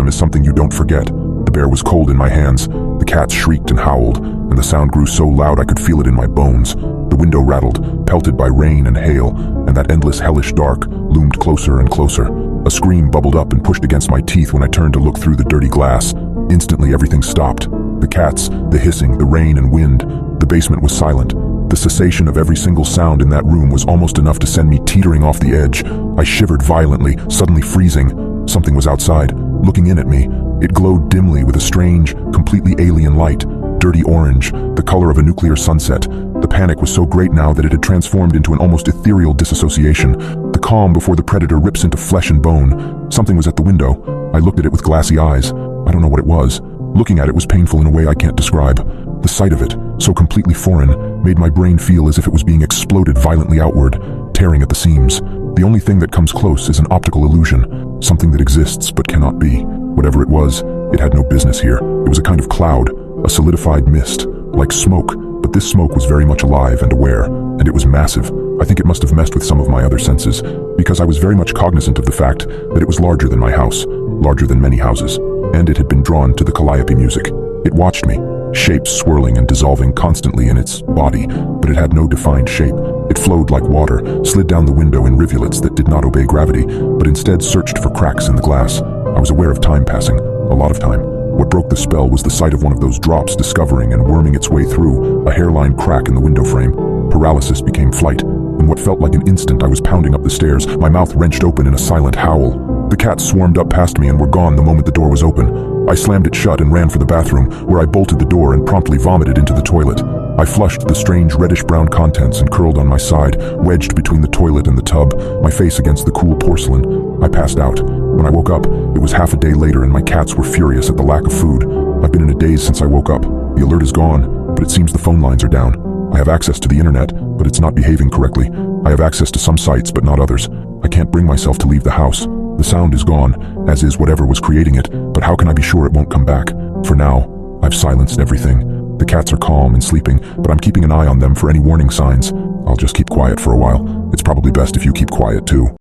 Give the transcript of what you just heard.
is something you don't forget. The bear was cold in my hands, the cats shrieked and howled, and the sound grew so loud I could feel it in my bones. The window rattled, pelted by rain and hail, and that endless hellish dark loomed closer and closer. A scream bubbled up and pushed against my teeth when I turned to look through the dirty glass. Instantly everything stopped. The cats, the hissing, the rain and wind. The basement was silent. The cessation of every single sound in that room was almost enough to send me teetering off the edge. I shivered violently, suddenly freezing. Something was outside, looking in at me. It glowed dimly with a strange, completely alien light. Dirty orange, the color of a nuclear sunset. The panic was so great now that it had transformed into an almost ethereal disassociation. The calm before the predator rips into flesh and bone. Something was at the window. I looked at it with glassy eyes. I don't know what it was. Looking at it was painful in a way I can't describe. The sight of it, so completely foreign, made my brain feel as if it was being exploded violently outward, tearing at the seams. The only thing that comes close is an optical illusion, something that exists but cannot be. Whatever it was, it had no business here. It was a kind of cloud, a solidified mist, like smoke, but this smoke was very much alive and aware, and it was massive. I think it must have messed with some of my other senses, because I was very much cognizant of the fact that it was larger than my house, larger than many houses, and it had been drawn to the calliope music. It watched me, shapes swirling and dissolving constantly in its body, but it had no defined shape. It flowed like water, slid down the window in rivulets that did not obey gravity, but instead searched for cracks in the glass. I was aware of time passing, a lot of time. What broke the spell was the sight of one of those drops discovering and worming its way through a hairline crack in the window frame. Paralysis became flight. In what felt like an instant, I was pounding up the stairs, my mouth wrenched open in a silent howl. The cats swarmed up past me and were gone the moment the door was open. I slammed it shut and ran for the bathroom, where I bolted the door and promptly vomited into the toilet. I flushed the strange reddish-brown contents and curled on my side, wedged between the toilet and the tub, my face against the cool porcelain. I passed out. When I woke up, it was half a day later and my cats were furious at the lack of food. I've been in a daze since I woke up. The alert is gone, but it seems the phone lines are down. I have access to the internet, but it's not behaving correctly. I have access to some sites, but not others. I can't bring myself to leave the house. The sound is gone, as is whatever was creating it, but how can I be sure it won't come back? For now, I've silenced everything. The cats are calm and sleeping, but I'm keeping an eye on them for any warning signs. I'll just keep quiet for a while. It's probably best if you keep quiet too.